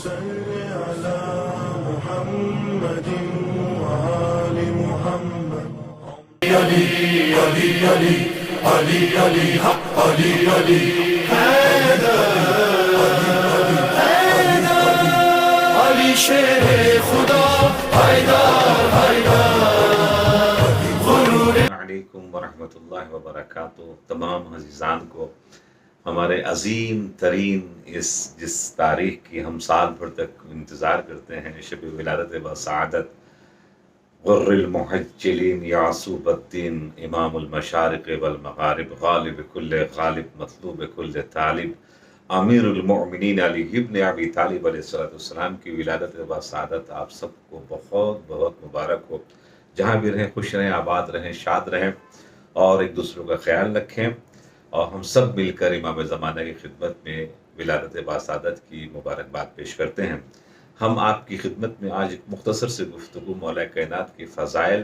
صل على محمد وآل محمد. علي علي علي علي علي حق علي علي علی شیر خدا حیدر حیدر غرور. علیکم ورحمۃ اللہ وبرکاتہ. تمام عزیزان کو ہمارے عظیم ترین جس تاریخ کی ہم سال بھر تک انتظار کرتے ہیں، شب ولادت بسعادت غر المحجلین یعصوب الدین امام المشارق والمغارب غالب کل غالب مطلوب کل طالب امیر المؤمنین علی ابن ابی طالب علیہ السلام کی ولادت بسعادت آپ سب کو بہت بہت مبارک ہو. جہاں بھی رہیں خوش رہیں، آباد رہیں، شاد رہیں اور ایک دوسروں کا خیال رکھیں، اور ہم سب مل کر امام زمانہ کی خدمت میں ولادت بسعادت کی مبارکباد پیش کرتے ہیں. ہم آپ کی خدمت میں آج ایک مختصر سے گفتگو مولا کائنات کے فضائل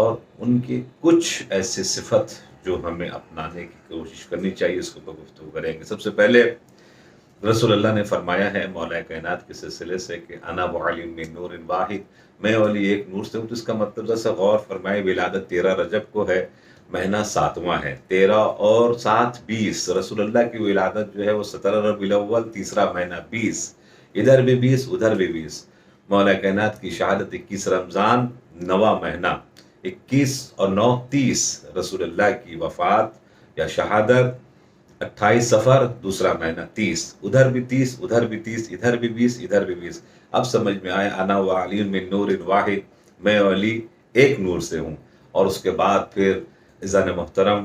اور ان کی کچھ ایسے صفت جو ہمیں اپنانے کی کوشش کرنی چاہیے، اس کے اوپر گفتگو کریں گے. سب سے پہلے رسول اللہ نے فرمایا ہے مولا کائنات کے سلسلے سے کہ انا بعلم من نور واحد، میں والی ایک نور سے ہوں. تو اس کا مطلب ذرا غور فرمائے، ولادت 13 رجب کو ہے، مہینہ 7واں ہے. 13 اور 7 20. رسول اللہ کی ولادت جو ہے وہ 17 ربیع الاول، تیسرا مہینہ 20، ادھر بھی 20 ادھر بھی 20. مولا کائنات کی شہادت 21 رمضان، 9واں مہینہ، 21 اور 9 30. رسول اللہ کی وفات یا شہادت 28 سفر، دوسرا مہینہ 30، ادھر بھی 30 ادھر بھی 30، ادھر بھی 20 ادھر بھی 20. اب سمجھ میں آئے انا وعلی من نور واحد، میں علی ایک نور سے ہوں. اور اس کے بعد پھر عزیزان محترم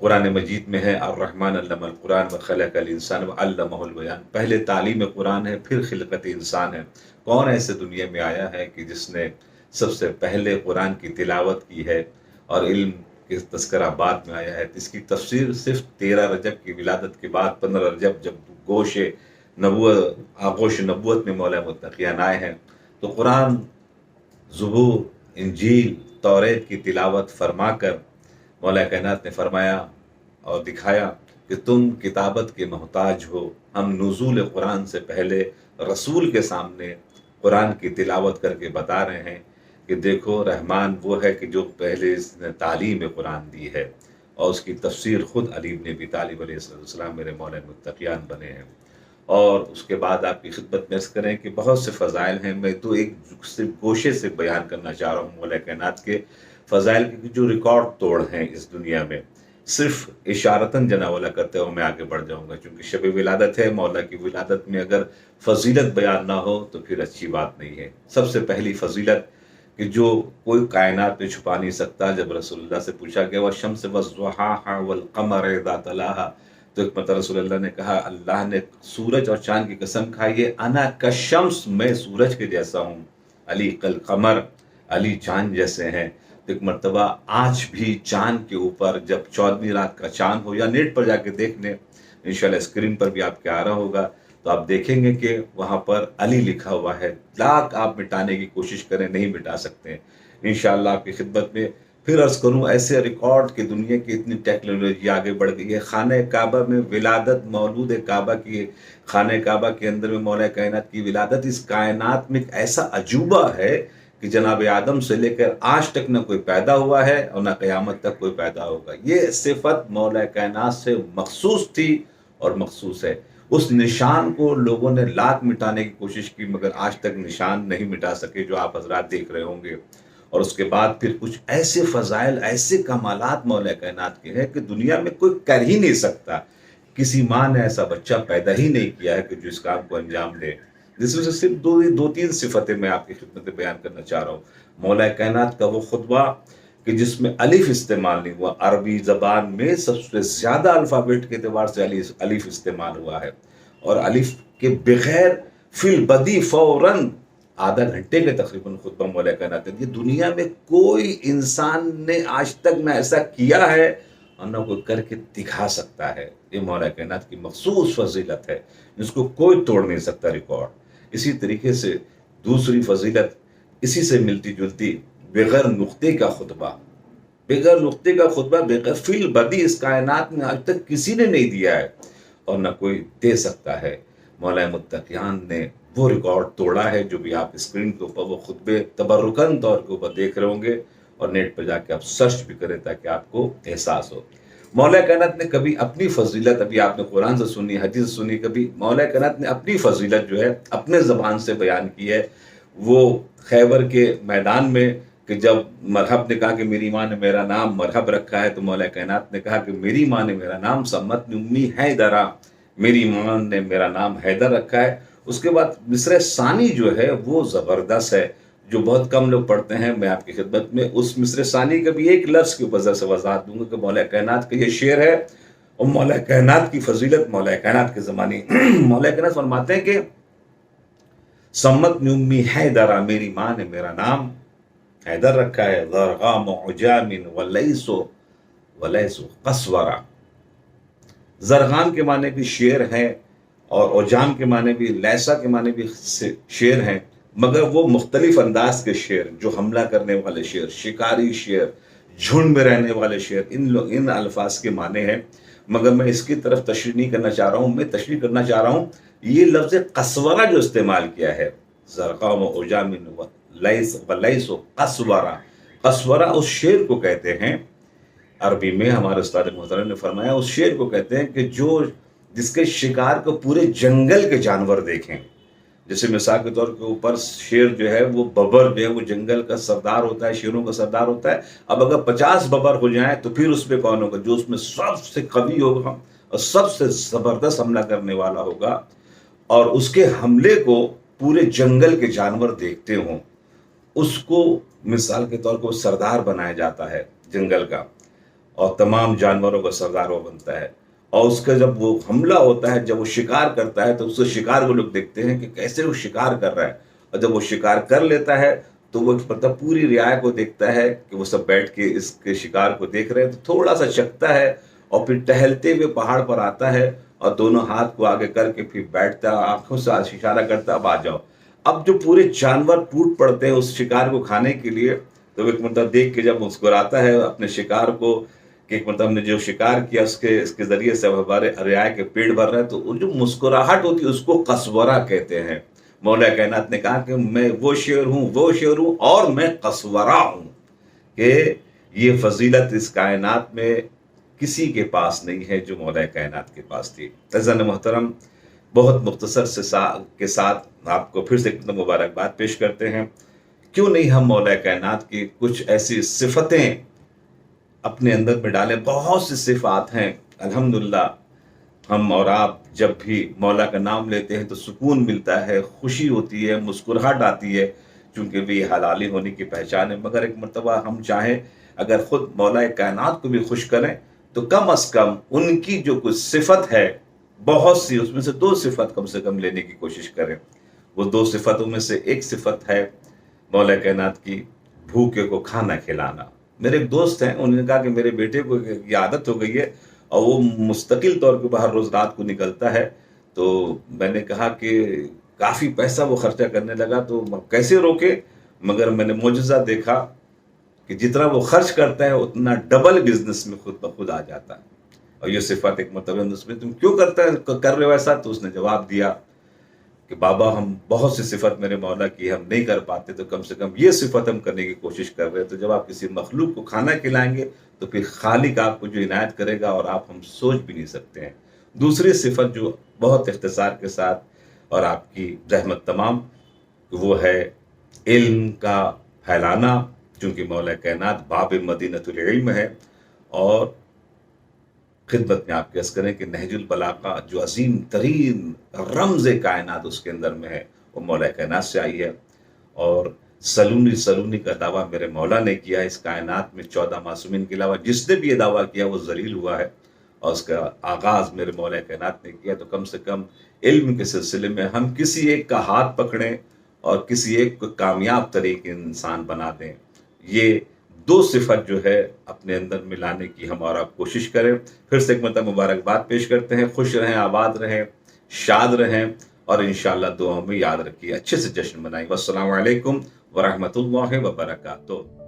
قرآن مجید میں ہے الرحمن علم القرآن وخلق الانسان وعلمہ البیان. پہلے تعلیم قرآن ہے، پھر خلقت انسان ہے. کون ایسے دنیا میں آیا ہے کہ جس نے سب سے پہلے قرآن کی تلاوت کی ہے اور علم کے تذکرہ بعد میں آیا ہے. اس کی تفسیر صرف 13 رجب کی ولادت کے بعد 15 رجب جب آغوش نبوت میں مولا متقیان آئے ہیں، تو قرآن، زبور، انجیل، توریت کی تلاوت فرما کر مولا کائنات نے فرمایا اور دکھایا کہ تم کتابت کے محتاج ہو. ہم نزول قرآن سے پہلے رسول کے سامنے قرآن کی تلاوت کر کے بتا رہے ہیں کہ دیکھو رحمان وہ ہے کہ جو پہلے اس نے تعلیم قرآن دی ہے، اور اس کی تفسیر خود علی بن ابی طالب علیہ السلام میرے مولا متقیان بنے ہیں. اور اس کے بعد آپ کی خدمت میں عرض کریں کہ بہت سے فضائل ہیں. میں تو ایک صرف گوشے سے بیان کرنا چاہ رہا ہوں مولا کائنات کے فضائل کی جو ریکارڈ توڑ ہیں اس دنیا میں. صرف اشارتاً جناولا کرتے ہوئے میں آگے بڑھ جاؤں گا، چونکہ شب ولادت ہے. مولا کی ولادت میں اگر فضیلت بیان نہ ہو تو پھر اچھی بات نہیں ہے. سب سے پہلی فضیلت کہ جو کوئی کائنات میں چھپا نہیں سکتا. جب رسول اللہ سے پوچھا گیا والشمس وضحاها والقمر اذا تلاها، تو ایک مرتبہ رسول اللہ نے کہا اللہ نے سورج اور چاند کی قسم کھائی ہے، انا کالشمس، میں سورج کے جیسا ہوں، علی کالقمر، علی چاند جیسے ہیں. تو ایک مرتبہ آج بھی چاند کے اوپر جب 14ویں رات کا چاند ہو، یا نیٹ پر جا کے دیکھ لیں، انشاءاللہ اسکرین پر بھی آپ کے آ رہا ہوگا، تو آپ دیکھیں گے کہ وہاں پر علی لکھا ہوا ہے. لاکھ آپ مٹانے کی کوشش کریں نہیں مٹا سکتے ہیں. انشاءاللہ آپ کی خدمت میں پھر عرض کروں ایسے ریکارڈ کہ دنیا کی اتنی ٹیکنالوجی آگے بڑھ گئی ہے. خانہ کعبہ میں ولادت، مولود کعبہ کی خانہ کعبہ کے اندر میں مولا کائنات کی ولادت اس کائنات میں ایک ایسا عجوبہ ہے کہ جناب آدم سے لے کر آج تک نہ کوئی پیدا ہوا ہے اور نہ قیامت تک کوئی پیدا ہوگا. یہ صفت مولا کائنات سے مخصوص تھی اور مخصوص ہے. اس نشان کو لوگوں نے لاکھ مٹانے کی کوشش کی مگر آج تک نشان نہیں مٹا سکے، جو آپ حضرات دیکھ رہے ہوں گے. اور اس کے بعد پھر کچھ ایسے فضائل، ایسے کمالات مولا کائنات کے ہیں کہ دنیا میں کوئی کر ہی نہیں سکتا. کسی ماں نے ایسا بچہ پیدا ہی نہیں کیا ہے کہ جو اس کام کو انجام دے. جس میں سے صرف دو تین صفتیں میں آپ کی خدمت میں بیان کرنا چاہ رہا ہوں. مولا کائنات کا وہ خطبہ کہ جس میں الف استعمال نہیں ہوا. عربی زبان میں سب سے زیادہ الفابیٹ کے اعتبار سے الف استعمال ہوا ہے، اور الف کے بغیر فی البدی فوراً آدھا گھنٹے کے تقریباً خطبہ مولا کائنات. یہ دنیا میں کوئی انسان نے آج تک نہ ایسا کیا ہے اور نہ کوئی کر کے دکھا سکتا ہے. یہ مولا کائنات کی مخصوص فضیلت ہے جس کو کوئی توڑ نہیں سکتا ریکارڈ. اسی طریقے سے دوسری فضیلت اسی سے ملتی جلتی، بغیر نقطے کا خطبہ. بغیر نقطے کا خطبہ بغیر فی البدی اس کائنات میں آج تک کسی نے نہیں دیا ہے اور نہ کوئی دے سکتا ہے. मौला मुत्तकियान ने वो रिकॉर्ड तोड़ा है जो भी आप स्क्रीन के ऊपर वो खुतबे तबरुकन तौर के ऊपर देख रहे होंगे, और नेट पर जाके आप सर्च भी करें ताकि आपको एहसास हो। मौला कायनात ने कभी अपनी फजीलत, अभी आपने कुरान से सुनी, हदीस से सुनी, कभी मौला कायनात ने अपनी फजीलत जो है अपने ज़बान से बयान की है। वो खैबर के मैदान में कि जब मरहब ने कहा कि मेरी माँ ने मेरा नाम मरहब रखा है, तो मौला कायनात ने कहा कि मेरी माँ ने मेरा नाम सम्मत उम्मी हैदरा, मेरी माँ ने मेरा नाम हैदर रखा है। उसके बाद मिस्र सानी जो है वो ज़बरदस्त है, जो बहुत कम लोग पढ़ते हैं। मैं आपकी खिदमत में उस मिस्र सानी का भी एक लफ्ज़ की वजह से वजाहत दूंगा कि मौला कायनात का ये शेर है और मौला कायनात की फजीलत मौला कायनात के ज़माने मौला कायनात फरमाते हैं कि सम्मत उम्मी हैदरा, मेरी माँ ने मेरा नाम हैदर रखा है। ज़रग़ाम उजामिन वलैसु क़स्वरा, ज़रग़ान के माने भी शेर हैं और उजाम के माने भी, लैसा के माने भी शेर हैं, मगर वो मुख्तलिफ अंदाज के शेर, जो हमला करने वाले शेर, शिकारी शेर, झुंड में रहने वाले शेर, इन अल्फाज के माने हैं। मगर मैं इसकी तरफ तशरीह नहीं करना चाह रहा हूँ, मैं तशरीह करना चाह रहा हूँ ये लफ्ज़ क़स्वरा जो इस्तेमाल किया है, ज़रग़ाम उजामिन वलैसु क़स्वरा, क़स्वरा उस शेर को कहते हैं। अरबी में हमारे उस्ताद मोहतरम ने फरमाया उस शेर को कहते हैं कि जो जिसके शिकार को पूरे जंगल के जानवर देखें। जैसे मिसाल के तौर के ऊपर शेर जो है वो बबर जो है वो जंगल का सरदार होता है, शेरों का सरदार होता है। अब अगर 50 बबर हो जाएं तो फिर उसमें कौन होगा? जो उसमें सबसे कवि होगा और सबसे ज़बरदस्त हमला करने वाला होगा, और उसके हमले को पूरे जंगल के जानवर देखते हों, उसको मिसाल के तौर पर सरदार बनाया जाता है जंगल का, और तमाम जानवरों का सरदार वो बनता है। और उसका जब वो हमला होता है, जब वो शिकार करता है, तो उसके शिकार को लोग देखते हैं कि कैसे वो शिकार कर रहा है। और जब वो शिकार कर लेता है तो वो मतलब पूरी रियाया को देखता है कि वो सब बैठ के इसके शिकार को देख रहे हैं, तो थोड़ा सा चखता है और फिर टहलते हुए पहाड़ पर आता है और दोनों हाथ को आगे करके फिर बैठता है, आंखों से इशारा करता, अब आ जाओ। अब जो पूरे जानवर टूट पड़ते हैं उस शिकार को खाने के लिए, तो एक मतलब देख के जब मुस्कुराता है अपने शिकार को कि एक मतलब हमने जो शिकार किया इसके ज़रिए से हमारे रियाया के पेट भर रहा है, तो वो जो मुस्कुराहट होती है उसको क़स्वरा कहते हैं। मौला कायनात ने कहा कि मैं वो शेर हूँ और मैं क़स्वरा हूँ, कि ये फजीलत इस कायनात में किसी के पास नहीं है जो मौला कायनात के पास थी। अज़ीज़ान मोहतरम, बहुत मुख्तसर के साथ आपको फिर से एक मुबारकबाद पेश करते हैं। क्यों नहीं हम मौला कायनात की कुछ ऐसी सिफतें अपने अंदर में डालें। बहुत सी सिफात हैं अल्हम्दुलिल्लाह। हम और आप जब भी मौला का नाम लेते हैं तो सुकून मिलता है, खुशी होती है, मुस्कुराहट आती है, चूँकि भी हलाली होने की पहचान है। मगर एक मरतबा हम चाहें अगर ख़ुद मौला कायनात को भी खुश करें तो कम अज़ कम उनकी जो कुछ सिफत है, बहुत सी, उसमें से 2 सिफत कम से कम लेने की कोशिश करें। वो 2 सिफतों में से एक सिफत है मौला कायनात की भूखे को खाना खिलाना। मेरे एक दोस्त हैं, उन्होंने कहा कि मेरे बेटे को ये आदत हो गई है और वो मुस्तकिल तौर पे बाहर रोज़ रात को निकलता है। तो मैंने कहा कि काफ़ी पैसा वो खर्चा करने लगा, तो कैसे रोके? मगर मैंने मोजज़ा देखा कि जितना वो खर्च करता है उतना डबल बिजनेस में खुद ब खुद आ जाता है। और ये सिफत एक मतलब उसमें तुम क्यों कर रहे हो ऐसा? तो उसने जवाब दिया कि बाबा हम बहुत सी सिफत मेरे मौला की हम नहीं कर पाते, तो कम से कम ये सिफत हम करने की कोशिश कर रहे हैं। तो जब आप किसी मखलूक को खाना खिलाएंगे तो फिर खालिक आपको जो इनायत करेगा और आप हम सोच भी नहीं सकते हैं। दूसरी सिफत जो बहुत इख्तिसार के साथ और आपकी रहमत तमाम, वो है इल्म का फैलाना, चूँकि मौला कायनात बाब मदीनतुल इल्म है। और खिदमत में आपके अर्ज़ करें कि नहजुल बलागा जो अजीम तरीन रमज़ कायनात उसके अंदर में है, वो मौला कायनात से आई है। और सलूनी का दावा मेरे मौला ने किया है। इस कायनात में 14 मासूमीन के अलावा जिसने भी ये दावा किया वो ज़लील हुआ है, और उसका आगाज़ मेरे मौला कायनात ने किया। तो कम से कम इल्म के सिलसिले में हम किसी एक का हाथ पकड़ें और किसी एक को कामयाब तरीके इंसान बना दें। ये 2 सिफत जो है अपने अंदर मिलाने की हम और आप कोशिश करें। फिर से एक मतलब मुबारकबाद पेश करते हैं। खुश रहें, आबाद रहें, शाद रहें, और इंशाअल्लाह दुआओं में याद रखिए, अच्छे से जश्न मनाएं। वस्सलामु अलैकुम व रहमतुल्लाहि व बरकातुहू।